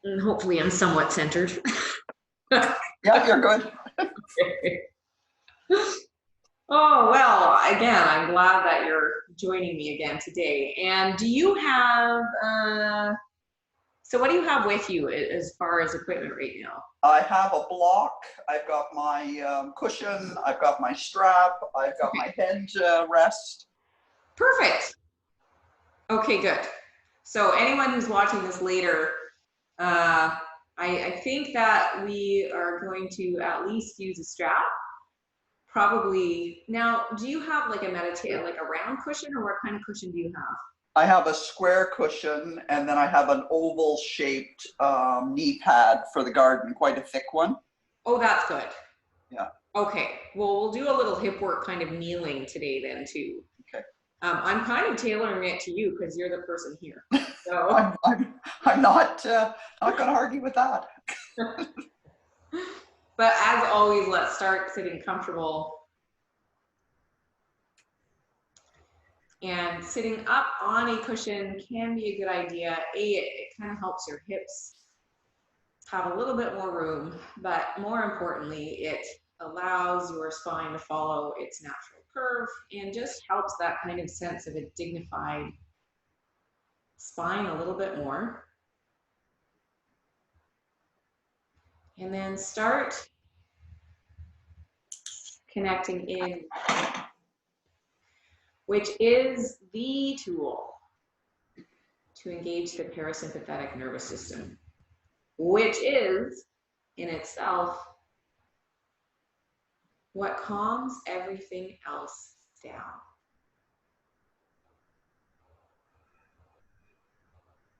And hopefully I'm somewhat centered. Yeah, you're good. Oh, well, again, I'm glad that you're joining me again today. And do you have, so what do you have with you as far as equipment right now? I have a block. I've got my cushion. I've got my strap. I've got my head rest. Perfect. Okay, good. So anyone who's watching this later, uh, I think that we are going to at least use a strap. Probably. Now, do you have like a like a round cushion, or what kind of cushion do you have? I have a square cushion, and then I have an oval shaped knee pad for the garden, quite a thick one. Oh, that's good. Yeah. Okay. Well, we'll do a little hip work kind of kneeling today then too. Okay. I'm kind of tailoring it to you because you're the person here. So, I'm not going to argue with that. but as always, let's start sitting comfortable. And sitting up on a cushion can be a good idea. It kind of helps your hips have a little bit more room, but more importantly, it allows your spine to follow its natural curve and just helps that kind of sense of a dignified spine a little bit more. And then start connecting in, which is the tool to engage the parasympathetic nervous system, which is in itself what calms everything else down.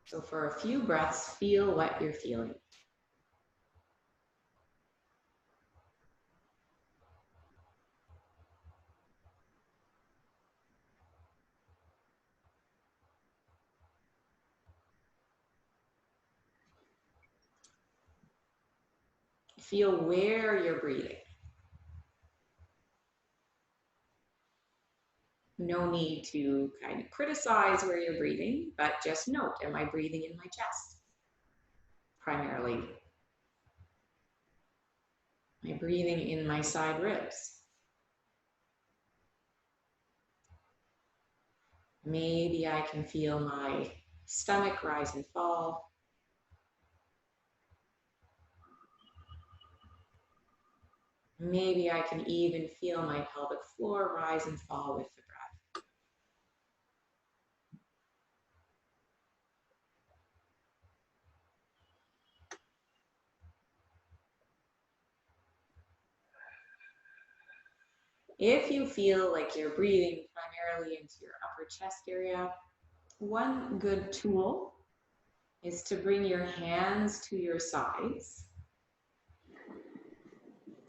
So for a few breaths, feel what you're feeling. Feel where you're breathing. No need to kind of criticize where you're breathing, but just note, am I breathing in my chest? Primarily. Am I breathing in my side ribs? Maybe I can feel my stomach rise and fall. Maybe I can even feel my pelvic floor rise and fall with the breath. If you feel like you're breathing primarily into your upper chest area, one good tool is to bring your hands to your sides.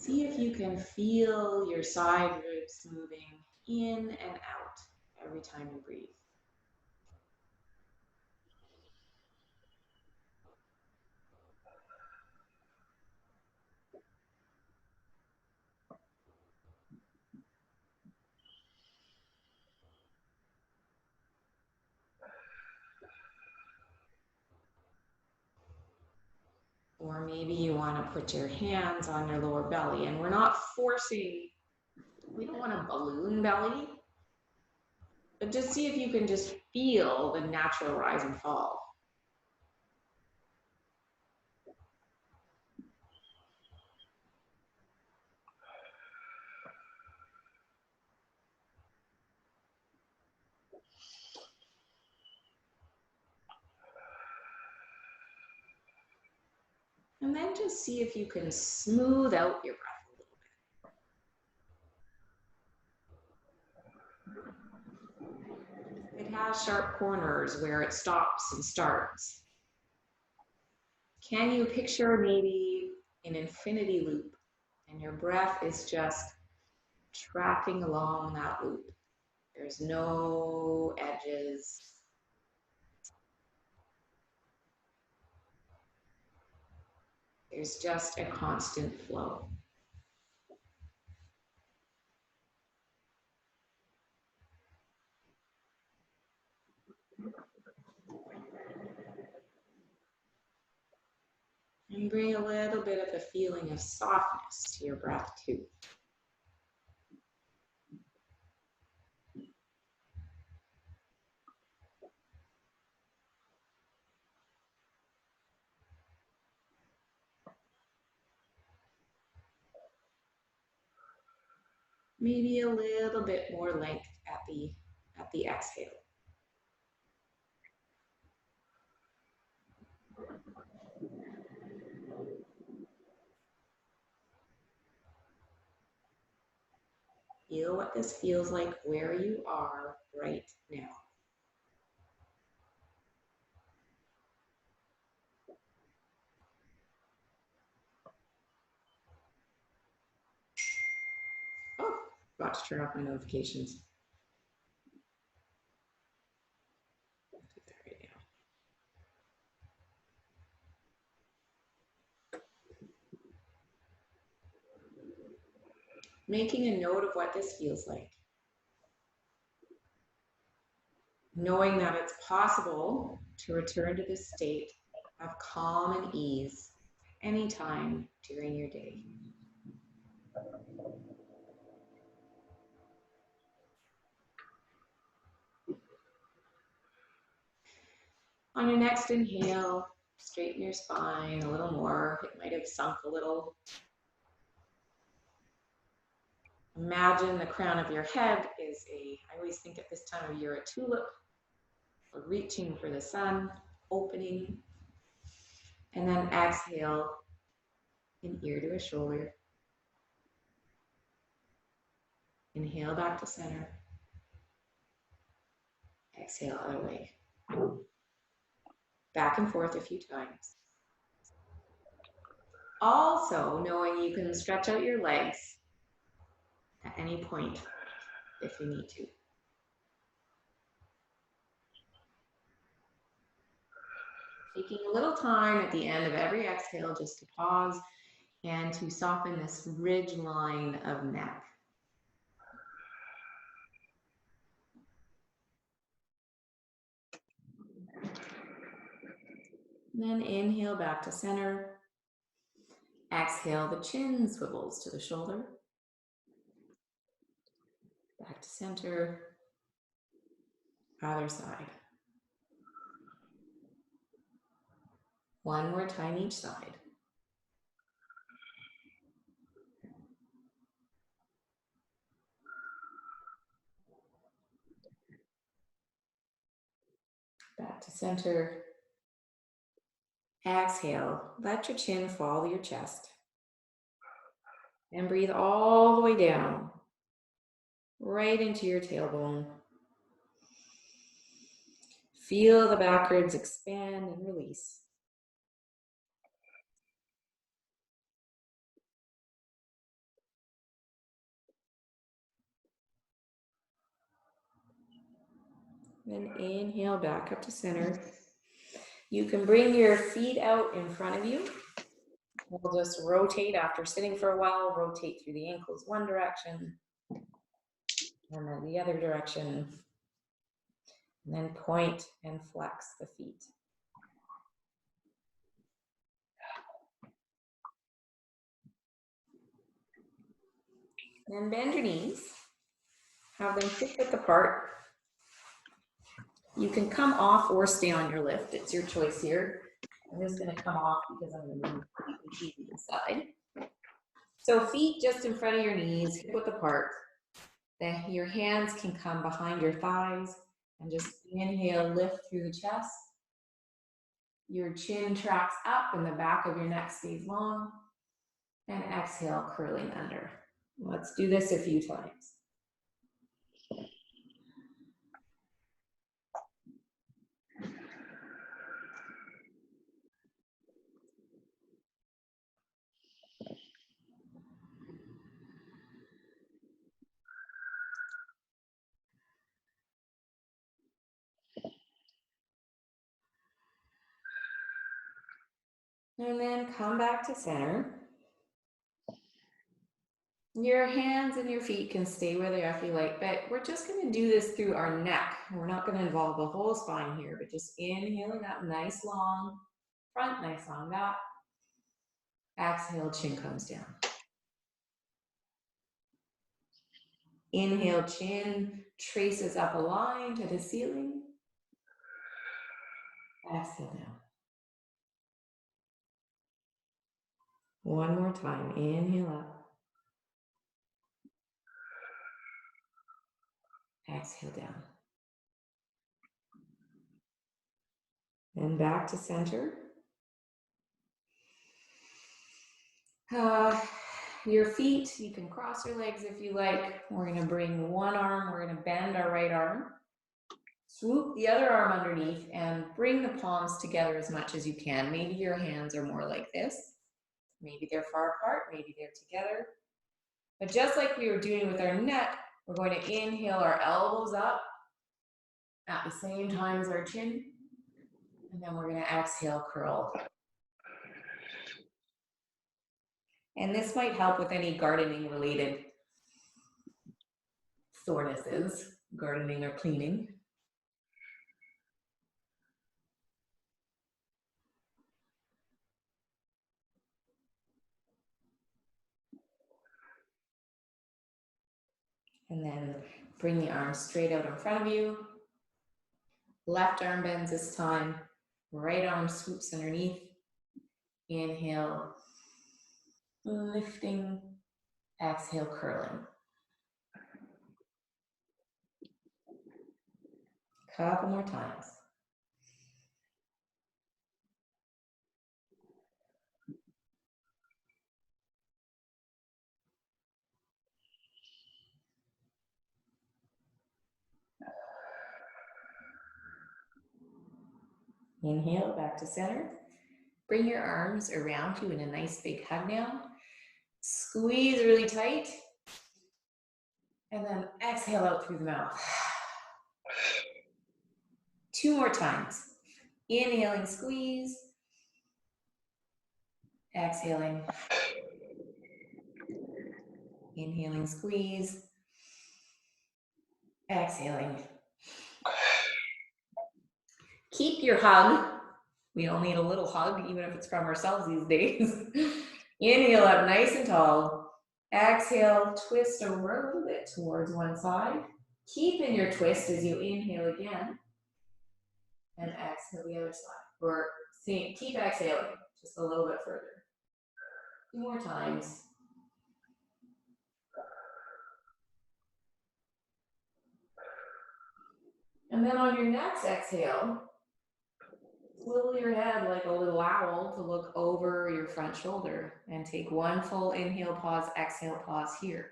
See if you can feel your side ribs moving in and out every time you breathe. Or maybe you want to put your hands on your lower belly, and we're not forcing, we don't want a balloon belly, but just see if you can just feel the natural rise and fall. And then just see if you can smooth out your breath a little bit. It has sharp corners where it stops and starts. Can you picture maybe an infinity loop and your breath is just tracking along that loop? There's no edges. There's just a constant flow. And bring a little bit of a feeling of softness to your breath too. Maybe a little bit more length at the exhale. Feel what this feels like where you are right now. Oh, forgot to turn off my notifications. I'll do that right now. Making a note of what this feels like. Knowing that it's possible to return to this state of calm and ease anytime during your day. On your next inhale, straighten your spine a little more. It might have sunk a little. Imagine the crown of your head is I always think at this time of year, a tulip. We're reaching for the sun, opening. And then exhale, an ear to a shoulder. Inhale back to center. Exhale other way. Back and forth a few times. Also, knowing you can stretch out your legs at any point if you need to. Taking a little time at the end of every exhale just to pause and to soften this ridge line of neck. And then inhale back to center. Exhale, the chin swivels to the shoulder. Back to center. Other side. One more time each side. Back to center. Exhale, let your chin fall to your chest. And breathe all the way down, right into your tailbone. Feel the back ribs expand and release. Then inhale back up to center. You can bring your feet out in front of you. We'll just rotate after sitting for a while, rotate through the ankles one direction, and then the other direction. And then point and flex the feet. Then bend your knees. Have them hip-width apart. You can come off or stay on your lift. It's your choice here. I'm just going to come off because I'm going to move the TV inside. So feet just in front of your knees, hip-width apart. Then your hands can come behind your thighs and just inhale, lift through the chest. Your chin tracks up and the back of your neck stays long. And exhale, curling under. Let's do this a few times. And then come back to center. Your hands and your feet can stay where they are if you like, but we're just going to do this through our neck. We're not going to involve the whole spine here, but just inhaling up nice long front, nice long back. Exhale, chin comes down. Inhale, chin traces up a line to the ceiling. Exhale down. One more time. Inhale up. Exhale down. And back to center. Your feet, you can cross your legs if you like. We're going to bring one arm, we're going to bend our right arm. Swoop the other arm underneath and bring the palms together as much as you can. Maybe your hands are more like this. Maybe they're far apart, maybe they're together. But just like we were doing with our neck, we're going to inhale our elbows up at the same time as our chin. And then we're going to exhale, curl. And this might help with any gardening related sorenesses, gardening or cleaning. And then bring the arms straight out in front of you. Left arm bends this time. Right arm swoops underneath. Inhale, lifting. Exhale, curling. Couple more times. Inhale, back to center. Bring your arms around you in a nice big hug now. Squeeze really tight. And then exhale out through the mouth. 2 more times. Inhaling, squeeze. Exhaling. Inhaling, squeeze. Exhaling. Keep your hug. We all need a little hug, even if it's from ourselves these days. Inhale up nice and tall. Exhale, twist over a little bit towards one side. Keep in your twist as you inhale again. And exhale the other side. Or keep exhaling just a little bit further. 2 more times. And then on your next exhale, swivel your head like a little owl to look over your front shoulder and take one full inhale, pause, exhale, pause here.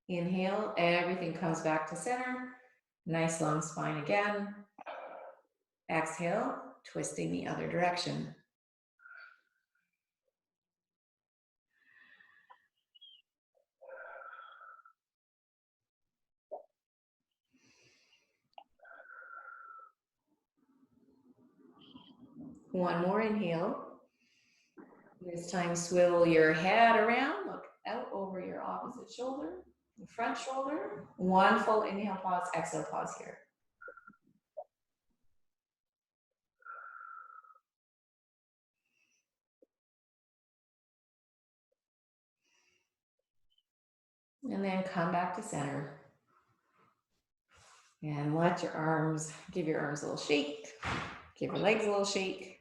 Inhale, everything comes back to center. Nice long spine again. Exhale, twisting the other direction. One more inhale. This time swivel your head around, look out over your opposite shoulder, the front shoulder. One full inhale, pause, exhale, pause here. And then come back to center. And let your arms, give your arms a little shake, give your legs a little shake.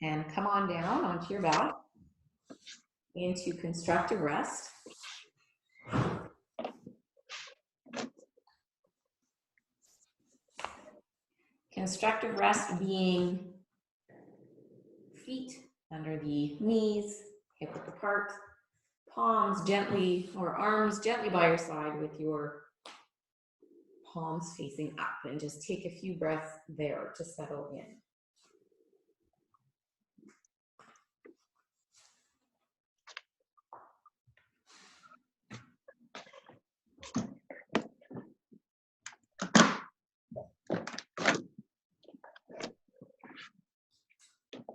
And come on down onto your back into constructive rest. Constructive rest being feet under the knees, hip width apart, palms gently, or arms gently by your side with your palms facing up, and just take a few breaths there to settle in.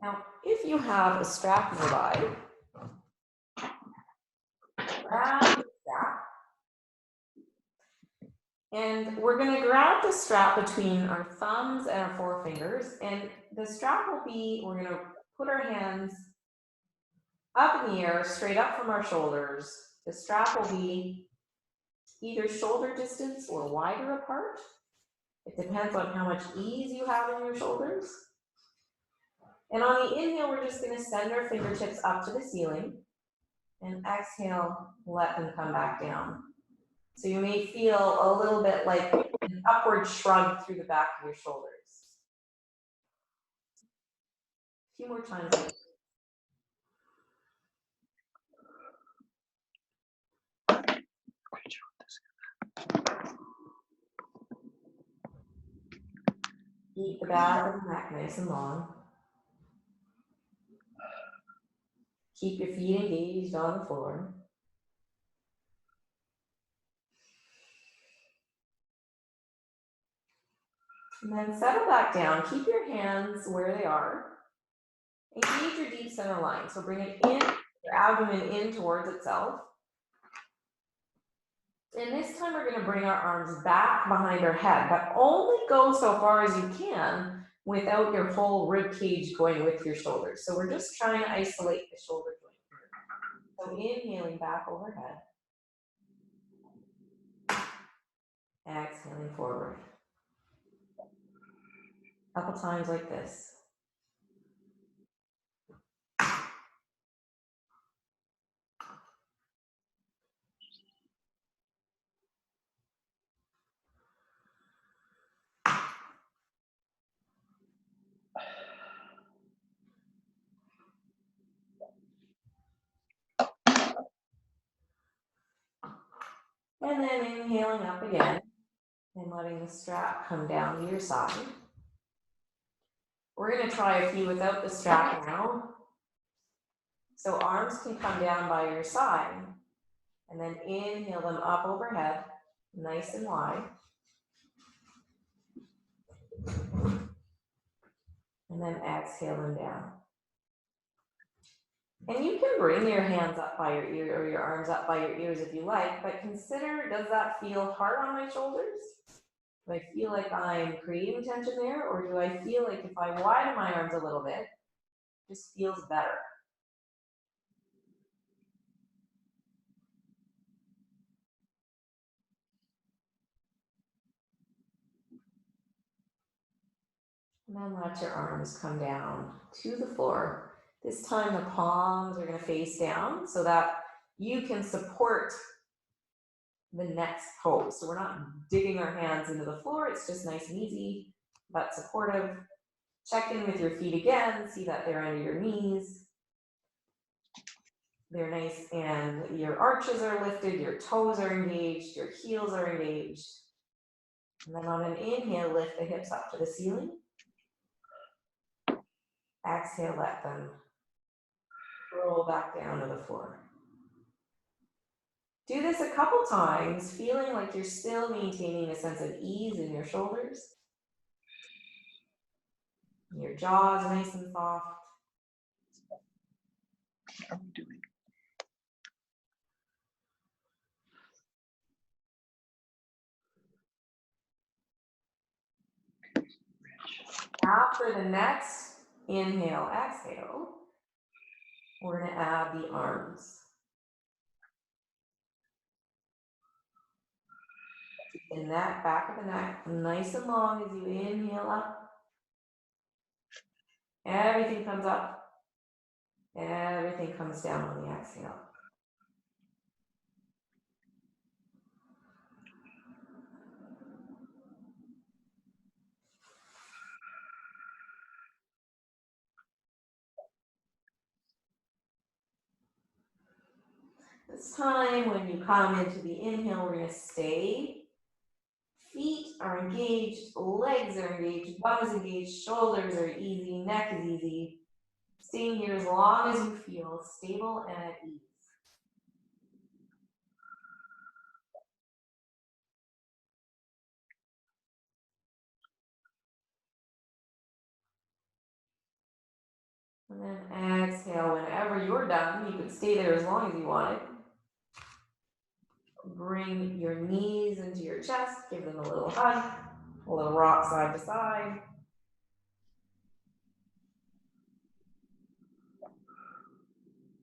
Now, if you have a strap nearby, grab the strap And we're gonna grab the strap between our thumbs and our forefingers, and the strap will be, we're gonna put our hands up in the air, straight up from our shoulders. The strap will be either shoulder distance or wider apart. It depends on how much ease you have in your shoulders. And on the inhale, we're just gonna send our fingertips up to the ceiling, and exhale, let them come back down. So you may feel a little bit like an upward shrug through the back of your shoulders. A few more times. Keep the back of the neck nice and long. Keep your feet engaged on the floor. And then settle back down. Keep your hands where they are. Engage your deep center line. So bring it in, your abdomen in towards itself. And this time we're going to bring our arms back behind our head, but only go so far as you can without your whole rib cage going with your shoulders. So we're just trying to isolate the shoulder joint here. So inhaling back overhead. Exhaling forward. A couple times like this. And then inhaling up again and letting the strap come down to your side. We're going to try a few without the strap now. So arms can come down by your side, and then inhale them up overhead, nice and wide. And then exhale them down. And you can bring your hands up by your ear or your arms up by your ears if you like, but consider, does that feel hard on my shoulders? Do I feel like I'm creating tension there, or do I feel like if I widen my arms a little bit, it just feels better? And then let your arms come down to the floor. This time the palms are going to face down so that you can support the next pose. So we're not digging our hands into the floor. It's just nice and easy, but supportive. Check in with your feet again. See that they're under your knees. They're nice and your arches are lifted, your toes are engaged, your heels are engaged. And then on an inhale, lift the hips up to the ceiling. Exhale, let them roll back down to the floor. Do this a couple times, feeling like you're still maintaining a sense of ease in your shoulders. Your jaw is nice and soft. How are we doing? After the next inhale, exhale, we're going to add the arms. Keep the neck, back of the neck, nice and long as you inhale up. Everything comes up. Everything comes down on the exhale. This time, when you come into the inhale, we're going to stay. Feet are engaged, legs are engaged, butt is engaged, shoulders are easy, neck is easy. Staying here as long as you feel stable and at ease. And then exhale whenever you're done. You can stay there as long as you want it. Bring your knees into your chest, give them a little hug, a little rock side to side.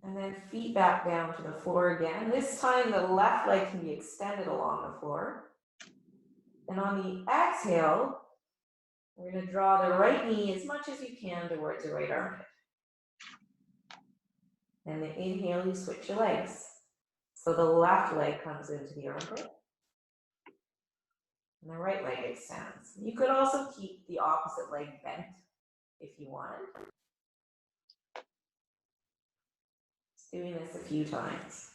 And then feet back down to the floor again. This time the left leg can be extended along the floor. And on the exhale, we're going to draw the right knee as much as you can towards the right armpit. And the inhale, you switch your legs. So the left leg comes into the armpit. And the right leg extends. You could also keep the opposite leg bent if you wanted. Just doing this a few times.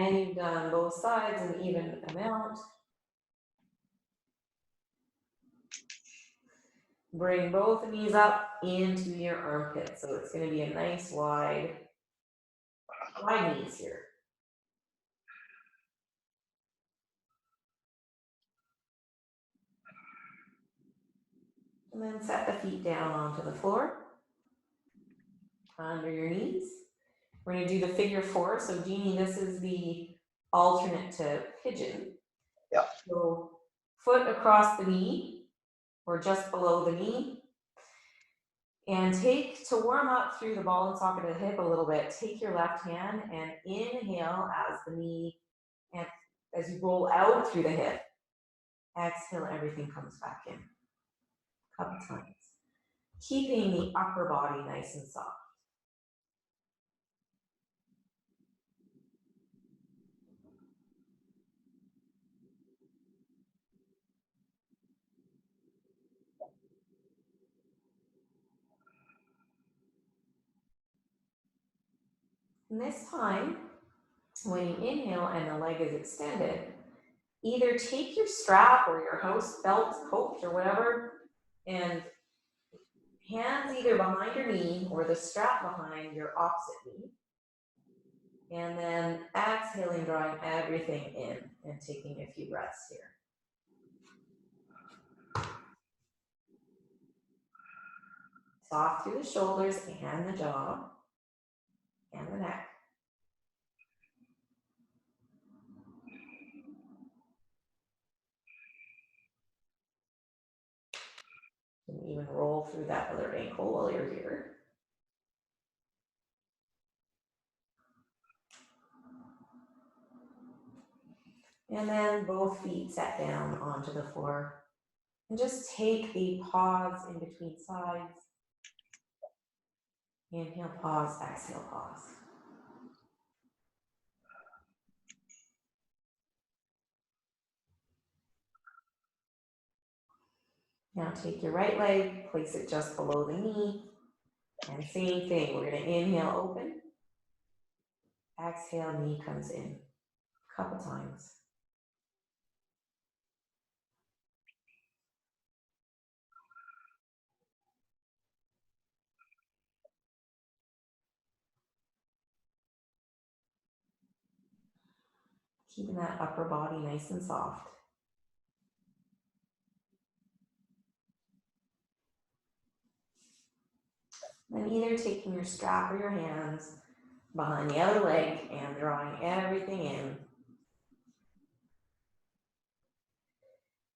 And you've done both sides an even amount. Bring both knees up into your armpit. So it's going to be a nice wide knees here. And then set the feet down onto the floor, under your knees. We're going to do the figure four. So Jeannie, this is the alternate to pigeon. Yeah. So foot across the knee or just below the knee. And take, to warm up through the ball and socket of the hip a little bit, take your left hand and inhale as the knee, and as you roll out through the hip, exhale, everything comes back in. A couple times. Keeping the upper body nice and soft. And this time, when you inhale and the leg is extended, either take your strap or your house belt, coat, or whatever, and hands either behind your knee or the strap behind your opposite knee. And then exhaling, drawing everything in and taking a few breaths here. Soft through the shoulders and the jaw and the neck. You can even roll through that other ankle while you're here. And then both feet set down onto the floor. And just take a pause in between sides. Inhale, pause, exhale, pause. Now take your right leg, place it just below the knee. And same thing, we're going to inhale, open. Exhale, knee comes in. A couple times. Keeping that upper body nice and soft. Then either taking your strap or your hands behind the other leg and drawing everything in.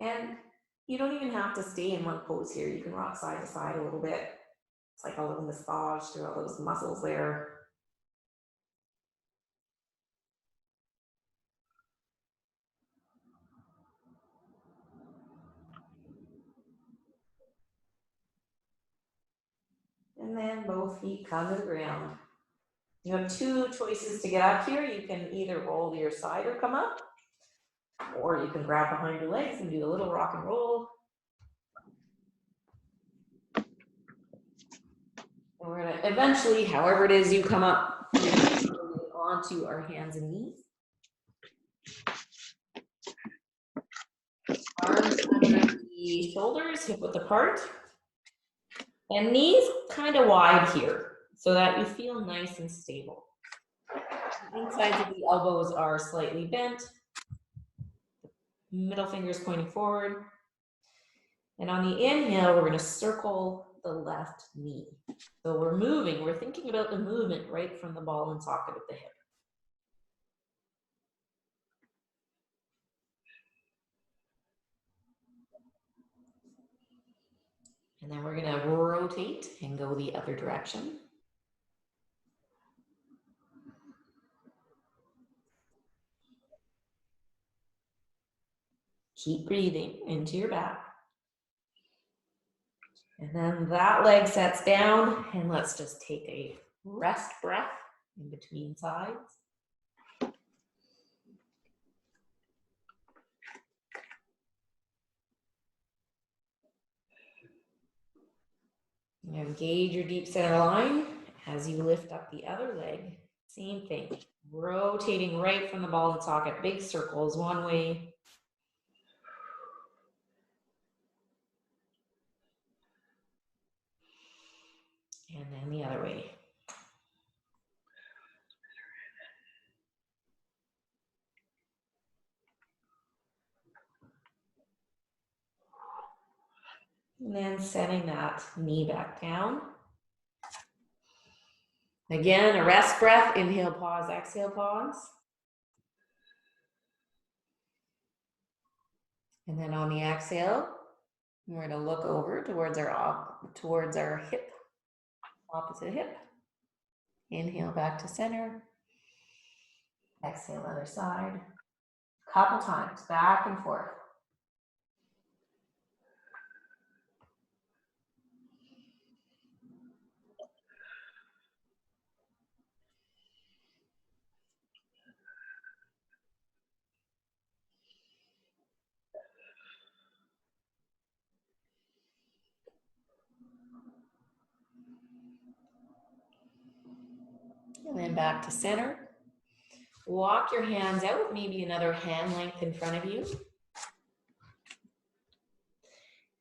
And you don't even have to stay in one pose here. You can rock side to side a little bit. It's like a little massage through all those muscles there. And then both feet come to the ground. You have two choices to get up here. You can either roll to your side or come up, or you can grab behind your legs and do a little rock and roll. And we're gonna eventually, however it is you come up, onto our hands and knees. Arms under the shoulders, hip width apart. And knees kind of wide here so that you feel nice and stable. Insides of the elbows are slightly bent. Middle fingers pointing forward. And on the inhale, we're going to circle the left knee. So we're moving, we're thinking about the movement right from the ball and socket of the hip. And then we're going to rotate and go the other direction. Keep breathing into your back. And then that leg sets down, and let's just take a rest breath in between sides. Now engage your deep center line as you lift up the other leg. Same thing, rotating right from the ball and socket, big circles one way. And then the other way. And then setting that knee back down. Again, a rest breath, inhale, pause, exhale, pause. And then on the exhale, we're going to look over towards our hip, opposite hip. Inhale back to center. Exhale, other side. Couple times, back and forth. And then back to center. Walk your hands out, maybe another hand length in front of you.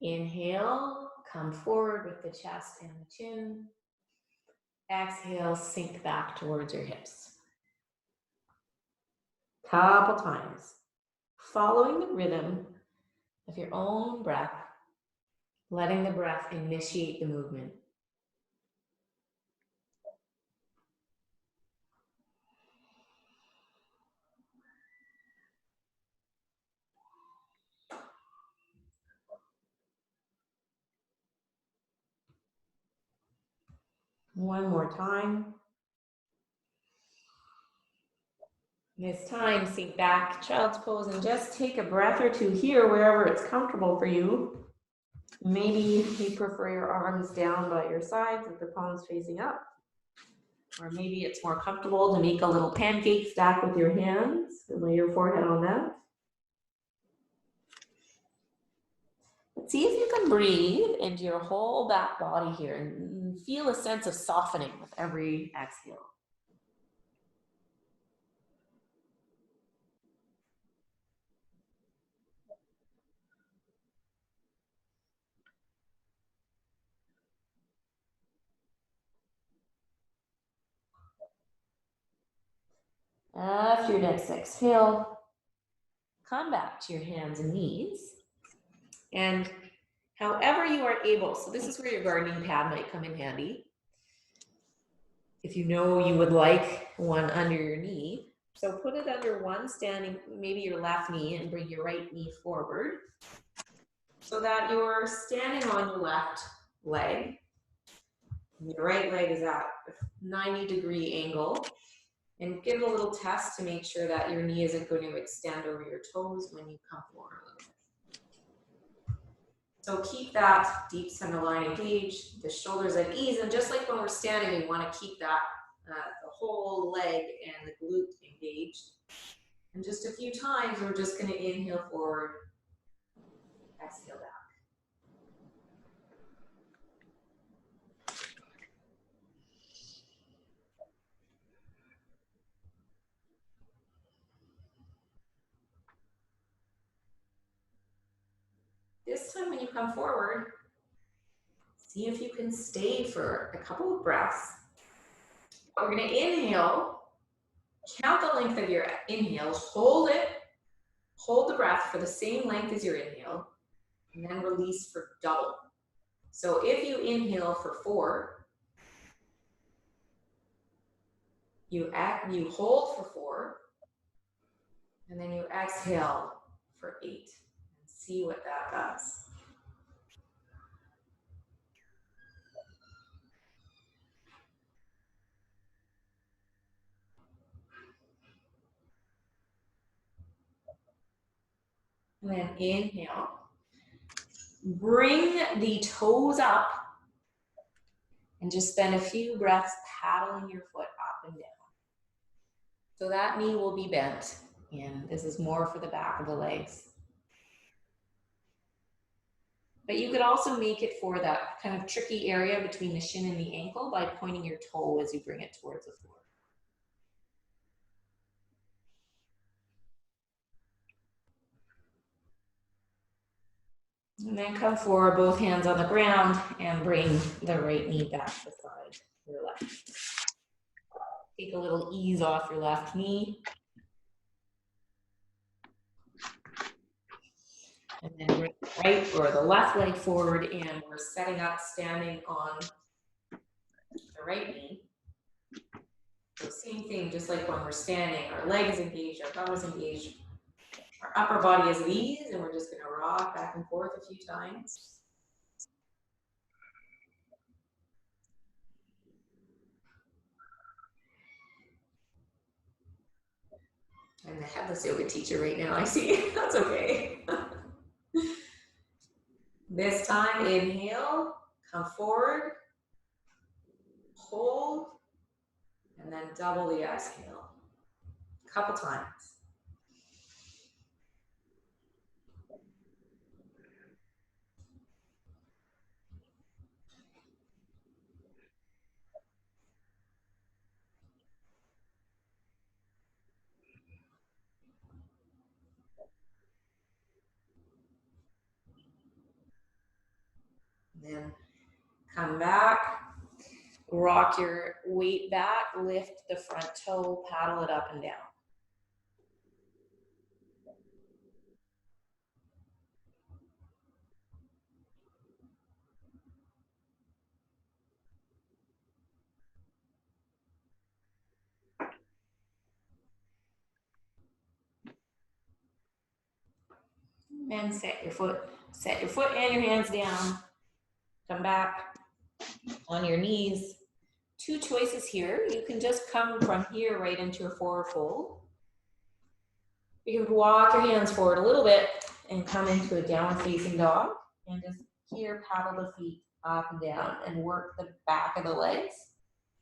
Inhale, come forward with the chest and the chin. Exhale, sink back towards your hips. Couple times. Following the rhythm of your own breath, letting the breath initiate the movement. One more time. This time, sink back, child's pose, and just take a breath or two here, wherever it's comfortable for you. Maybe you prefer your arms down by your sides with the palms facing up. Or maybe it's more comfortable to make a little pancake stack with your hands and lay your forehead on that. But see if you can breathe into your whole back body here and feel a sense of softening with every exhale. After your next exhale, come back to your hands and knees. And however you are able, so this is where your gardening pad might come in handy. If you know you would like one under your knee, so put it under one standing, maybe your left knee, and bring your right knee forward so that you're standing on your left leg. Your right leg is at a 90-degree angle. And give it a little test to make sure that your knee isn't going to extend over your toes when you come forward a little bit. So keep that deep center line engaged, the shoulders at ease, and just like when we're standing, we want to keep that the whole leg and the glute engaged. And just a few times, we're just going to inhale forward, exhale back. This time when you come forward, see if you can stay for a couple of breaths. We're going to inhale count the length of your inhales, hold it, hold the breath for the same length as your inhale, and then release for double. So if you inhale for 4, you hold for 4, and then you exhale for 8. And see what that does. And then inhale. Bring the toes up and just spend a few breaths paddling your foot up and down. So that knee will be bent, and this is more for the back of the legs. But you could also make it for that kind of tricky area between the shin and the ankle by pointing your toe as you bring it towards the floor. And then come forward, both hands on the ground, and bring the right knee back beside your left. Take a little ease off your left knee. And then bring the right or the left leg forward, and we're setting up standing on the right knee. So same thing, just like when we're standing, our legs engaged, our thumbs engaged, our upper body is at ease, and we're just gonna rock back and forth a few times. I'm the headless yoga teacher right now, I see. That's okay. This time, inhale, come forward, hold, and then double the exhale. A couple times. Then come back, rock your weight back, lift the front toe, paddle it up and down. And set your foot and your hands down. Come back on your knees. 2 choices here. You can just come from here right into a forward fold. You can walk your hands forward a little bit and come into a downward facing dog, and just here paddle the feet up and down and work the back of the legs.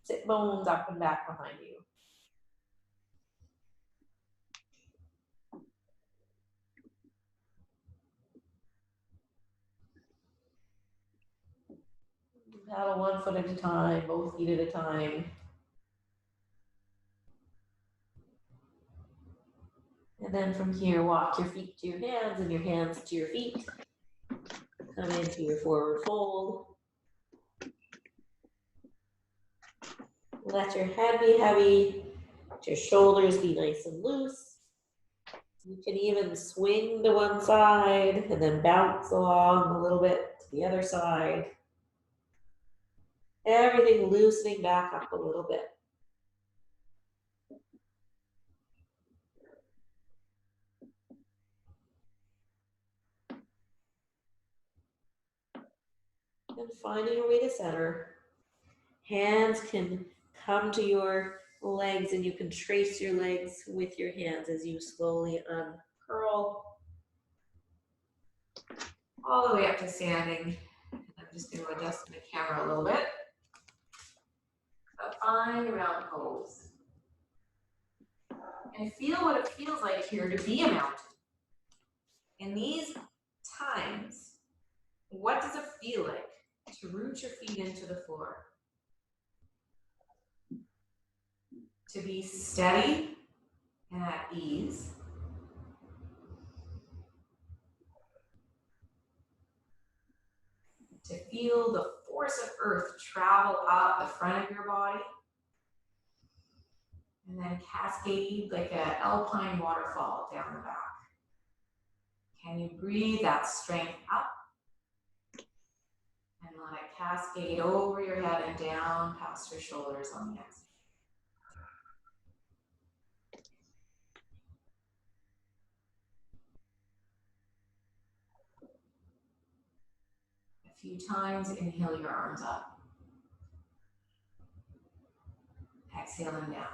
Sit bones up and back behind you. Paddle 1 foot at a time, both feet at a time. And then from here, walk your feet to your hands and your hands to your feet. Come into your forward fold. Let your head be heavy. Let your shoulders be nice and loose. You can even swing to one side and then bounce along a little bit to the other side. Everything loosening back up a little bit. And finding your way to center. Hands can come to your legs, and you can trace your legs with your hands as you slowly uncurl all the way up to standing. I'm just going to adjust the camera a little bit. But find a mountain pose. And feel what it feels like here to be a mountain. In these times, what does it feel like to root your feet into the floor? To be steady and at ease. To feel the force of earth travel up the front of your body. And then cascade like an alpine waterfall down the back. Can you breathe that strength up? And let it cascade over your head and down past your shoulders on the exhale. A few times, inhale your arms up. Exhale them down.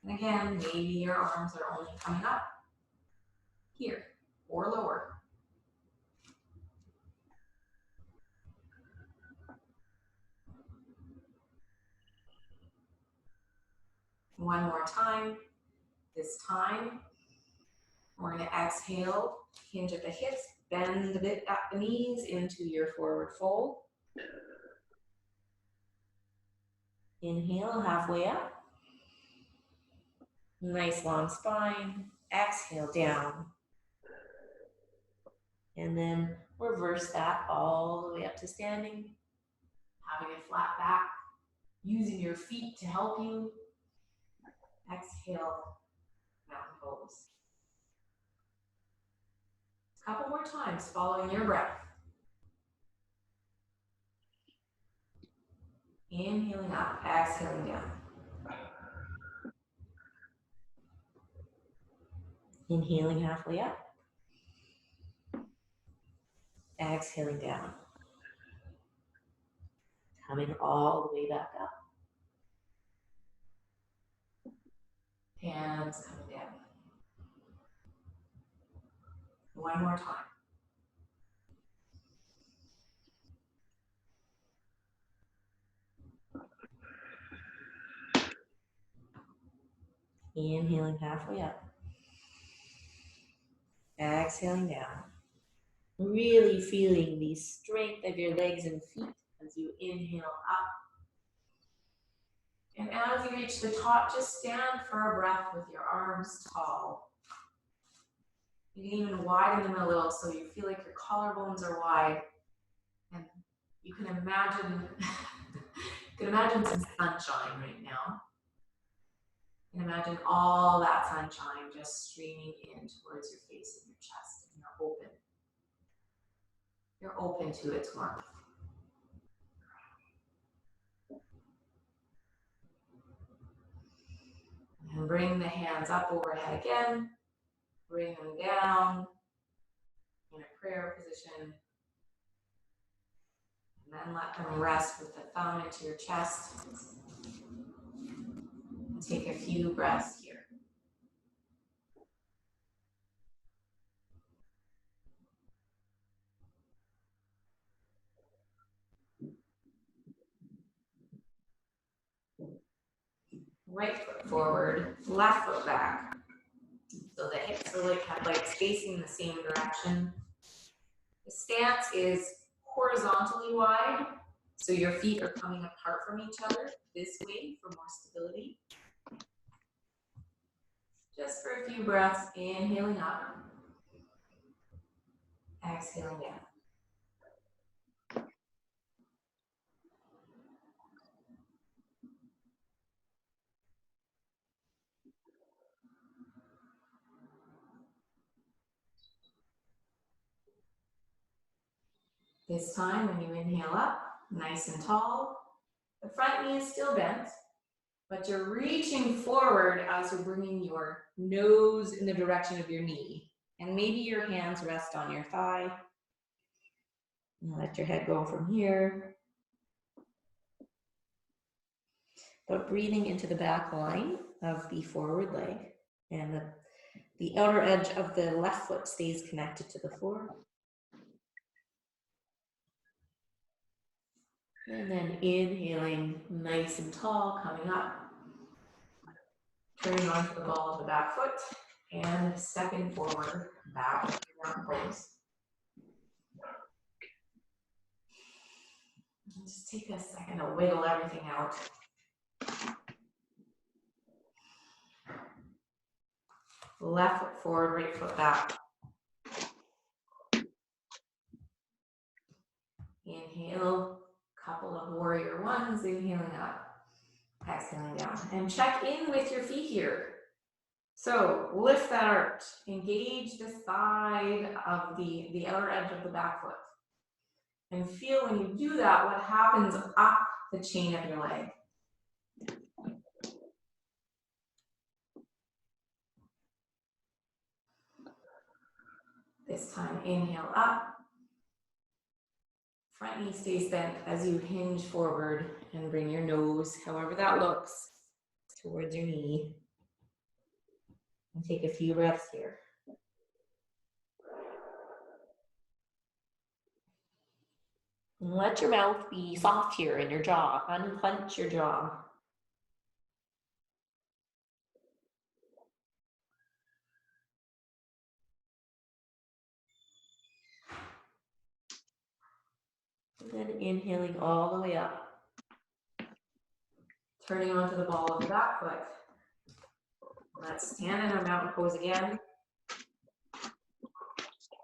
And again, maybe your arms are only coming up here or lower. One more time. This time, we're going to exhale, hinge at the hips, bend a bit at the knees into your forward fold. Inhale, halfway up. Nice long spine. Exhale down. And then reverse that all the way up to standing. Having a flat back. Using your feet to help you. Exhale, mountain pose. A couple more times following your breath. Inhaling up, exhaling down. Inhaling halfway up. Exhaling down. Coming all the way back up. Hands coming down. One more time. Inhaling halfway up. Exhaling down. Really feeling the strength of your legs and feet as you inhale up. And as you reach the top, just stand for a breath with your arms tall. You can even widen them a little so you feel like your collarbones are wide. And you can imagine, some sunshine right now. And imagine all that sunshine just streaming in towards your face and your chest, and you're open. You're open to its warmth. And bring the hands up overhead again. Bring them down in a prayer position. And then let them rest with the thumb into your chest. And take a few breaths here. Right foot forward, left foot back. So the hips are like facing the same direction. The stance is horizontally wide, so your feet are coming apart from each other this way for more stability. Just for a few breaths, inhaling up, exhaling down. This time, when you inhale up, nice and tall, the front knee is still bent, but you're reaching forward as you're bringing your nose in the direction of your knee. And maybe your hands rest on your thigh. And let your head go from here. But breathing into the back line of the forward leg. And the outer edge of the left foot stays connected to the floor. And then inhaling nice and tall, coming up. Turning onto the ball of the back foot and stepping forward, back to mountain pose. Just take a second to wiggle everything out. Left foot forward, right foot back. Inhale, couple of warrior ones, inhaling up. Exhaling down. And check in with your feet here. So lift that arch. Engage the side of the outer edge of the back foot. And feel when you do that, what happens up the chain of your leg. This time, inhale up. Front knee stays bent as you hinge forward and bring your nose, however that looks, towards your knee. And take a few breaths here. And let your mouth be soft here in your jaw. Unclench your jaw. And then inhaling all the way up. Turning onto the ball of the back foot. Let's stand in our mountain pose again.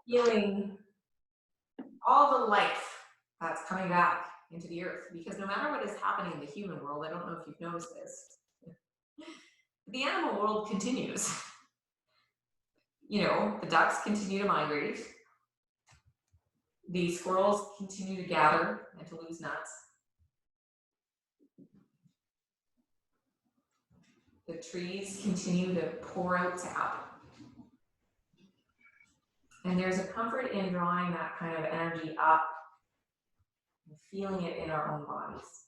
Feeling all the life that's coming back into the earth. Because no matter what is happening in the human world, I don't know if you've noticed this, the animal world continues. You know, the ducks continue to migrate. The squirrels continue to gather and to lose nuts. The trees continue to pour out sap. And there's a comfort in drawing that kind of energy up and feeling it in our own bodies.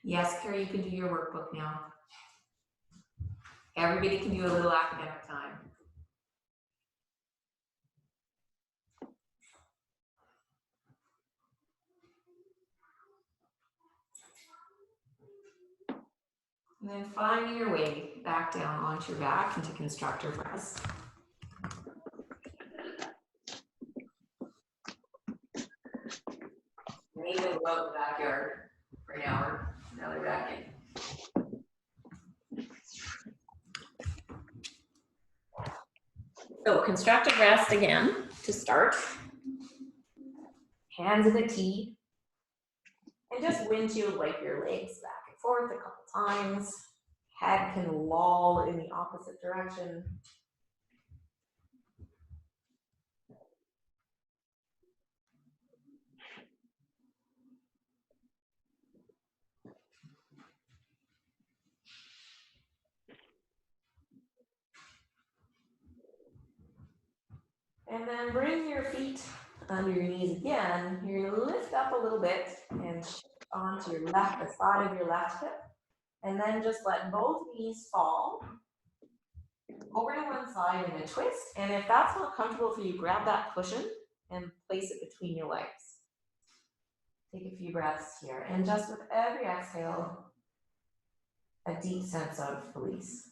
Yes, Carrie, you can do your workbook now. Everybody can do a little academic time. And then finding your way back down onto your back into constructor press. Maybe we'll go out in the backyard for an hour, another back in. So constructive rest again to start. Hands in the T. And just windshield wipe your legs back and forth a couple times. Head can loll in the opposite direction. And then bring your feet under your knees again. You're gonna lift up a little bit and shift onto your left, the side of your left hip. And then just let both knees fall over to one side in a twist. And if that's not comfortable for you, grab that cushion and place it between your legs. Take a few breaths here. And just with every exhale, a deep sense of release.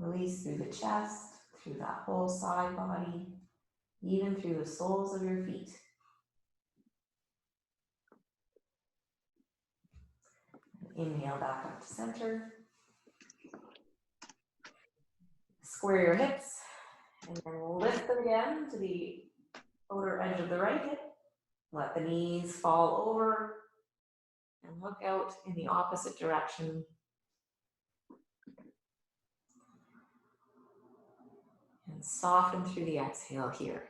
Release through the chest, through that whole side body, even through the soles of your feet. Inhale back up to center. Square your hips and then lift them again to the outer edge of the right hip. Let the knees fall over and look out in the opposite direction. And soften through the exhale here.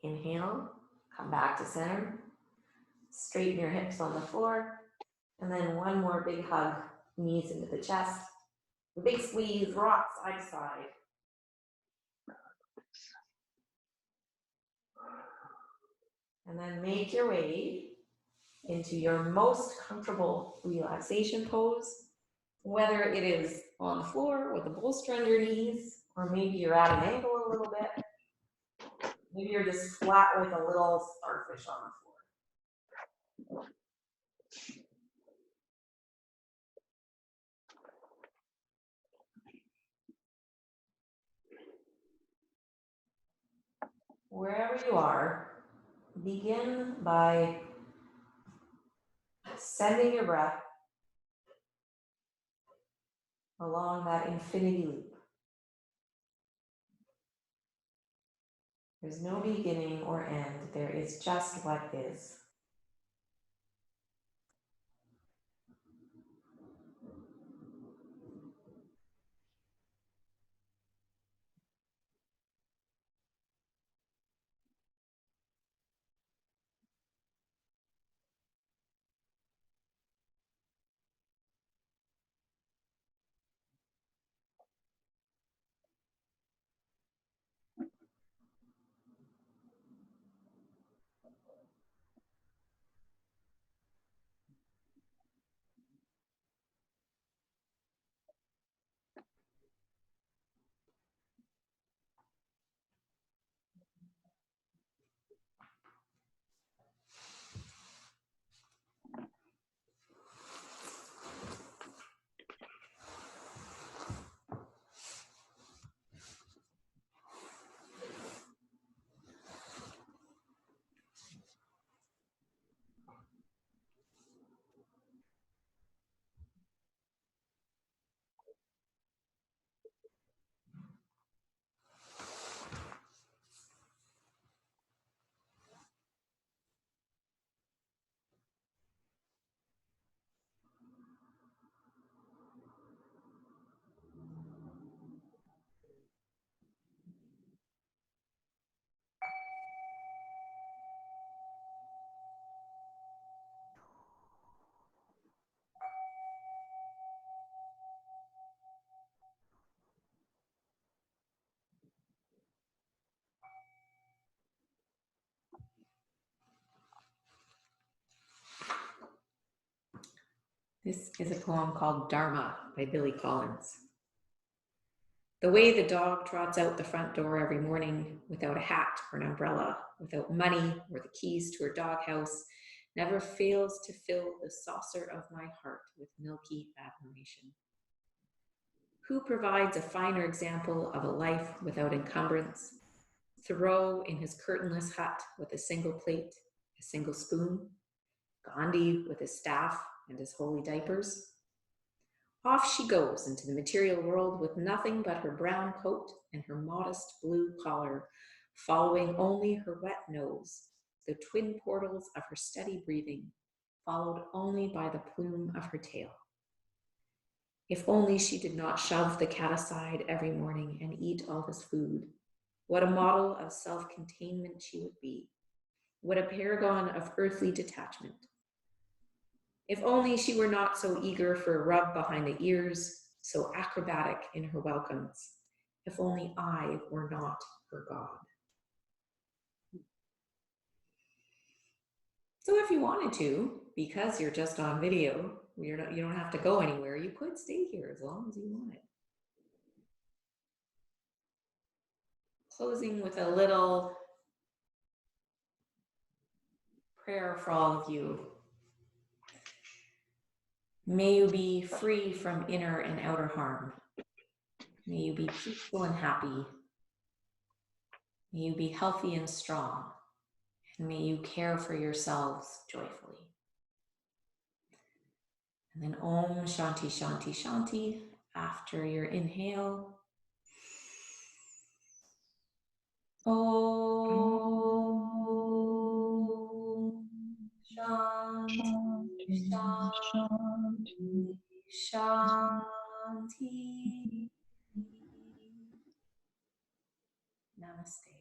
Inhale, come back to center. Straighten your hips on the floor And then one more big hug, knees into the chest. A big squeeze, rock side to side. And then make your way into your most comfortable relaxation pose, whether it is on the floor with a bolster under your knees, or maybe you're at an angle a little bit. Maybe you're just flat with a little starfish on the floor. Wherever you are, begin by sending your breath along that infinity loop. There's no beginning or end. There is just what is. This is a poem called Dharma by Billy Collins. The way the dog trots out the front door every morning without a hat or an umbrella, without money or the keys to her doghouse, never fails to fill the saucer of my heart with milky admiration. Who provides a finer example of a life without encumbrance? Thoreau in his curtainless hut with a single plate, a single spoon, Gandhi with his staff and his holy diapers. Off she goes into the material world with nothing but her brown coat and her modest blue collar, following only her wet nose, the twin portals of her steady breathing, followed only by the plume of her tail. If only she did not shove the cat aside every morning and eat all his food, what a model of self-containment she would be. What a paragon of earthly detachment. If only she were not so eager for a rub behind the ears, so acrobatic in her welcomes. If only I were not her God. So if you wanted to, because you're just on video, you don't have to go anywhere, you could stay here as long as you wanted. Closing with a little prayer for all of you. May you be free from inner and outer harm. May you be peaceful and happy. May you be healthy and strong. And may you care for yourselves joyfully. And then Om Shanti Shanti Shanti after your inhale. Om Shanti Shanti Shanti. Namaste.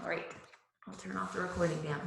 All right, I'll turn off the recording now.